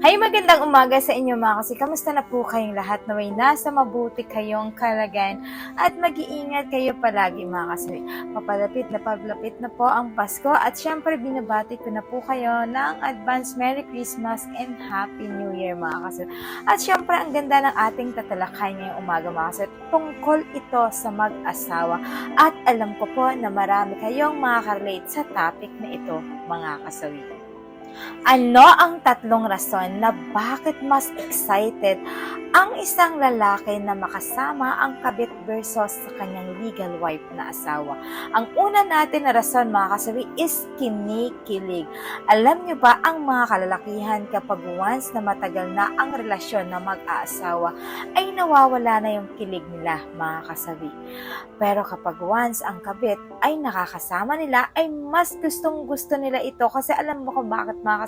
Hay, magandang umaga sa inyo mga kasi. Kamusta na po kayong lahat? Naway nasa mabuti kayong kalagayan at mag-iingat kayo palagi mga kasi. Papalapit na po ang Pasko at syempre binabati ko na po kayo ng advance Merry Christmas and Happy New Year mga kasi. At syempre ang ganda ng ating tatalakay ngayong umaga mga kasi. Tungkol ito sa mag-asawa at alam ko po na marami kayong makaka-relate sa topic na ito mga kasawi. Ano ang tatlong rason na bakit mas excited ang isang lalaki na makasama ang kabit versus sa kanyang legal wife na asawa? Ang una natin na rason mga kasawi is kinikilig. Alam nyo ba ang mga kalalakihan kapag once na matagal na ang relasyon na mag-aasawa ay nawawala na yung kilig nila mga kasawi. Pero kapag once ang kabit ay nakakasama nila ay mas gustong gusto nila ito kasi alam mo kung bakit mga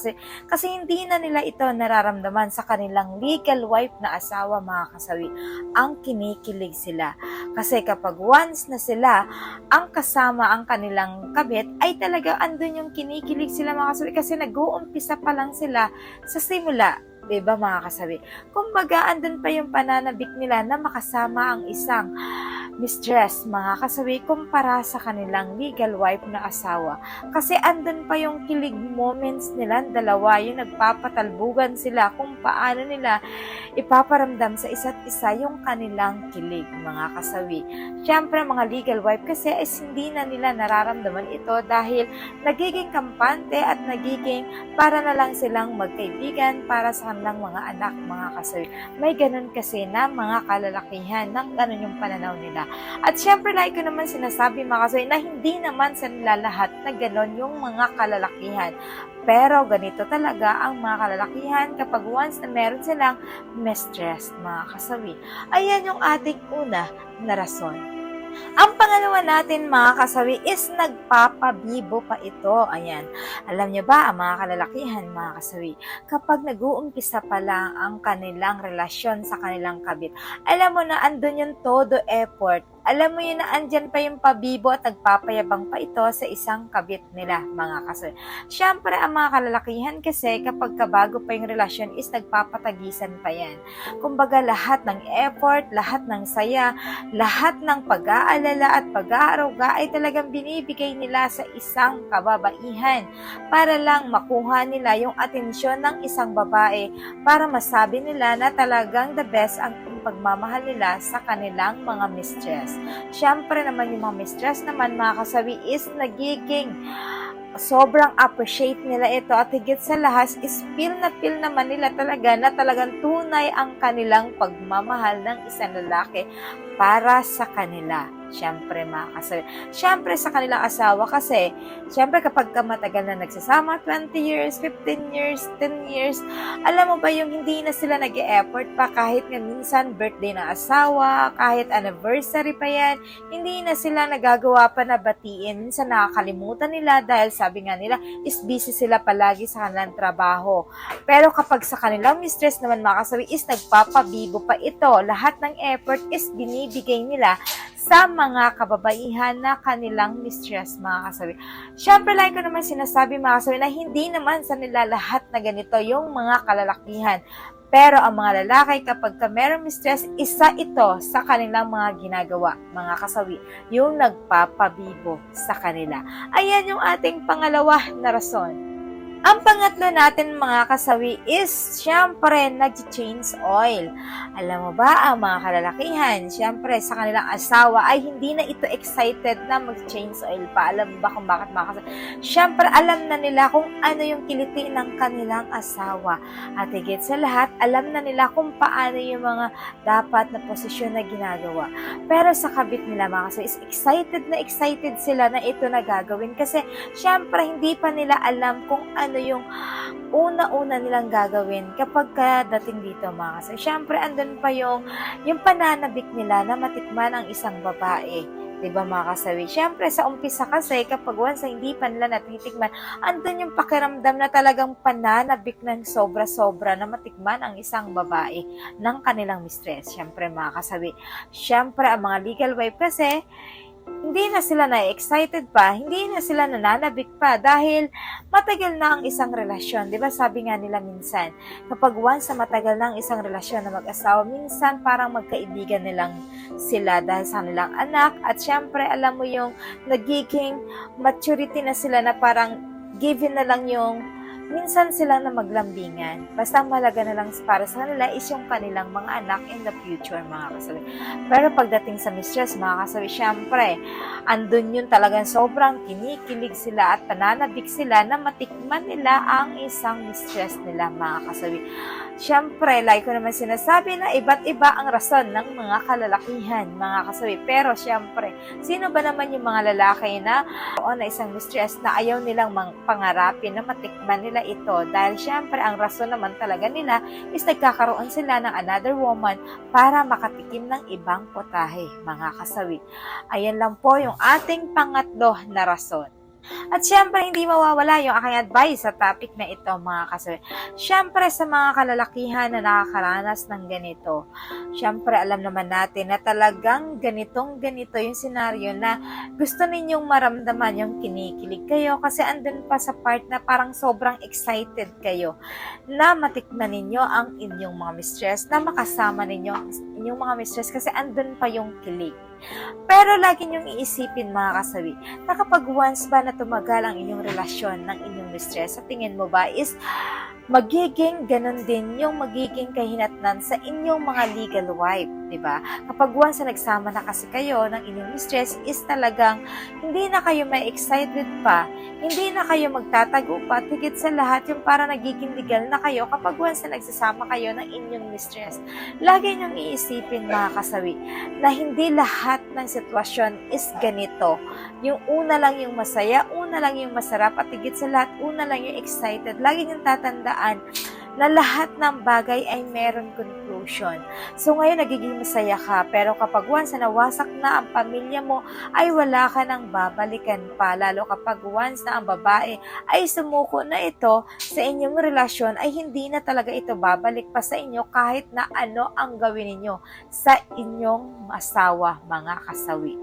kasi hindi na nila ito nararamdaman sa kanilang legal wife na asawa mga kasawi. Ang kinikilig sila. Kasi kapag once na sila ang kasama ang kanilang kabit, ay talaga andun yung kinikilig sila mga kasawi kasi nag-uumpisa pa lang sila sa simula. Diba mga kasawi? Kumbaga, andun pa yung pananabik nila na makasama ang isang mistress, mga kasawi, kumpara sa kanilang legal wife na asawa. Kasi andun pa yung kilig moments nila, dalawa, yung nagpapatalbugan sila kung paano nila ipaparamdam sa isa't isa yung kanilang kilig, mga kasawi. Siyempre, mga legal wife kasi is hindi na nila nararamdaman ito dahil nagiging kampante at nagiging para na lang silang magkaibigan para sa kanilang mga anak, mga kasawi. May ganun kasi na mga kalalakihan ng ganun yung pananaw nila. At syempre, like ko naman sinasabi mga kasawi na hindi naman sa nila lahat na ganun yung mga kalalakihan. Pero ganito talaga ang mga kalalakihan kapag once na meron silang mistress, mga kasawi. Ayan yung ating una na rason. Ang pangalawa natin mga kasawi is nagpapabibo pa ito. Ayan. Alam niyo ba ang mga kalalakihan mga kasawi, kapag nag-uumpisa pa lang ang kanilang relasyon sa kanilang kabit, alam mo na andun yung todo effort. Alam mo yun na andyan pa yung pabibo at nagpapayabang pa ito sa isang kabit nila mga kasawi. Siyempre ang mga kalalakihan kasi kapag kabago pa yung relasyon is nagpapatagisan pa yan. Kumbaga lahat ng effort, lahat ng saya, lahat ng pag-aalala at pag-aaruga ay talagang binibigay nila sa isang kababaihan para lang makuha nila yung atensyon ng isang babae para masabi nila na talagang the best ang pagmamahal nila sa kanilang mga mistress. Siyempre naman yung mga mistress naman mga kasawi is nagiging sobrang appreciate nila ito at higit sa lahat is feel naman nila talaga na talagang tunay ang kanilang pagmamahal ng isang lalaki para sa kanila. Siyempre mga kasawi. Siyempre sa kanilang asawa kasi siyempre kapag matagal na nagsasama 20 years, 15 years, 10 years, alam mo ba yung hindi na sila nag-e-effort pa kahit nga minsan birthday ng asawa, kahit anniversary pa yan, hindi na sila nagagawa pa na batiin. Minsan nakakalimutan nila dahil sabi nga nila is busy sila palagi sa kanilang trabaho. Pero kapag sa kanilang mistress naman mga kasawi is nagpapabibo pa ito. Lahat ng effort is binibigay nila sa mga kababaihan na kanilang mistress mga kasawi. Siyempre, like ko naman sinasabi mga kasawi na hindi naman sa nila lahat na ganito yung mga kalalakihan. Pero ang mga lalaki kapag merong mistress, isa ito sa kanilang mga ginagawa, mga kasawi, yung nagpapabibo sa kanila. Ayan yung ating pangalawa na rason. Ang pangatlo natin mga kasawi is, syempre, nag-change oil. Alam mo ba, ang mga kalalakihan, syempre, sa kanilang asawa ay hindi na ito excited na mag-change oil pa. Alam mo ba kung bakit mga kasawi? Syempre, alam na nila kung ano yung kiliti ng kanilang asawa. At higit sa lahat, alam na nila kung paano yung mga dapat na posisyon na ginagawa. Pero sa kabit nila mga kasawi is excited sila na ito na gagawin kasi syempre, hindi pa nila alam kung ano yung una-una nilang gagawin kapag dating dito mga kasawi. Siyempre, andun pa yung pananabik nila na matikman ang isang babae. Diba mga kasawi? Siyempre, sa umpisa kasi, kapag once na hindi pa nila natitikman, andun yung pakiramdam na talagang pananabik ng sobra-sobra na matikman ang isang babae ng kanilang mistress. Siyempre mga kasawi. Siyempre, ang mga legal wife kasi, hindi na sila na-excited pa, hindi na sila nananabik pa dahil matagal na ang isang relasyon. Di ba sabi nga nila minsan, kapag once na matagal na ang isang relasyon na mag-asawa, minsan parang magkaibigan nilang sila dahil sa nilang anak at syempre alam mo yung nagiging maturity na sila na parang given na lang yung minsan silang na maglambingan. Basta ang mahalaga na lang para sa kanila is yung kanilang mga anak in the future, mga kasawi. Pero pagdating sa mistress, mga kasawi, syempre, andun yun talagang sobrang kinikilig sila at pananabik sila na matikman nila ang isang mistress nila, mga kasawi. Syempre, like ko naman sinasabi na iba't iba ang rason ng mga kalalakihan, mga kasawi. Pero syempre, sino ba naman yung mga lalaki na o na isang mistress na ayaw nilang pangarapin na matikman nila ito dahil syempre ang rason naman talaga nila is nagkakaroon sila ng another woman para makatikim ng ibang potahe, mga kasawi. Ayan lang po yung ating pangatlo na rason. At syempre, hindi mawawala yung aking advice sa topic na ito, mga kasawi. Syempre, sa mga kalalakihan na nakakaranas ng ganito, syempre, alam naman natin na talagang ganito yung senaryo na gusto ninyong maramdaman yung kinikilig kayo kasi andun pa sa part na parang sobrang excited kayo na matikman ninyo ang inyong mga mistress, na makasama ninyo ang inyong mga mistress kasi andun pa yung kilig. Pero lagi niyong iisipin, mga kasawi, na kapag once ba na tumagal ang inyong relasyon ng inyong mistress, sa tingin mo ba is magiging ganun din yung magiging kahinatnan sa inyong mga legal wife, di ba? Kapag once na nagsama na kasi kayo ng inyong mistress is talagang hindi na kayo may excited pa, hindi na kayo magtatago pa, tigit sa lahat yung para nagiging legal na kayo kapag once na nagsasama kayo ng inyong mistress. Lagi niyong iisipin, mga kasawi, na hindi lahat ng sitwasyon is ganito. Yung una lang yung masaya, una lang yung masarap, at tigit sa lahat, una lang yung excited. Lagi niyong tatandaan na lahat ng bagay ay meron conclusion. So ngayon nagiging masaya ka, pero kapag once na nawasak na ang pamilya mo, ay wala ka nang babalikan pa. Lalo kapag once na ang babae ay sumuko na ito sa inyong relasyon, ay hindi na talaga ito babalik pa sa inyo kahit na ano ang gawin ninyo sa inyong asawa, mga kasawi.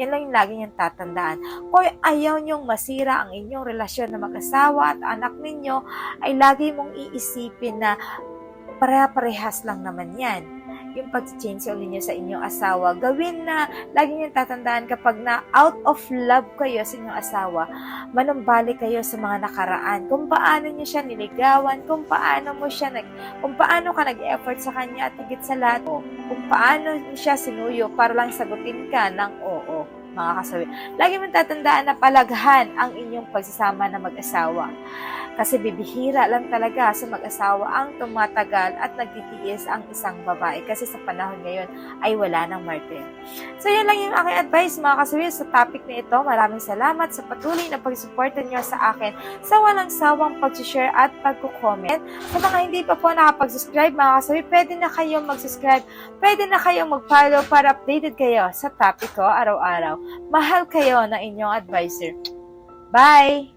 Yan lang yung lagi niyong tatandaan. Kung ayaw niyong masira ang inyong relasyon na mag-asawa at anak ninyo, ay lagi mong iisipin na pare-parehas lang naman yan. Yung pag-change ninyo sa inyong asawa, gawin na lagi niyong tatandaan kapag na out of love kayo sa inyong asawa, manumbalik kayo sa mga nakaraan. Kung paano niyo siya niligawan, kung paano ka nag-effort sa kanya at higit sa lahat, kung paano siya sinuyo para lang sagutin ka ng oo, mga kasawi. Lagi mong tatandaan na palaghan ang inyong pagsasama na mag-asawa. Kasi bibihira lang talaga sa mag-asawa ang tumatagal at nagtitiis ang isang babae. Kasi sa panahon ngayon ay wala ng martir. So yun lang yung aking advice, mga kasawi, sa topic na ito. Maraming salamat sa patuloy na pag-suporta nyo sa akin sa walang sawang pag-share at pag-comment. Sa mga hindi pa po nakapag-subscribe, mga kasawi, pwede na kayong mag-subscribe, pwede na kayong mag-follow para updated kayo sa topic ko araw-araw. Mahal kayo na inyong advisor. Bye!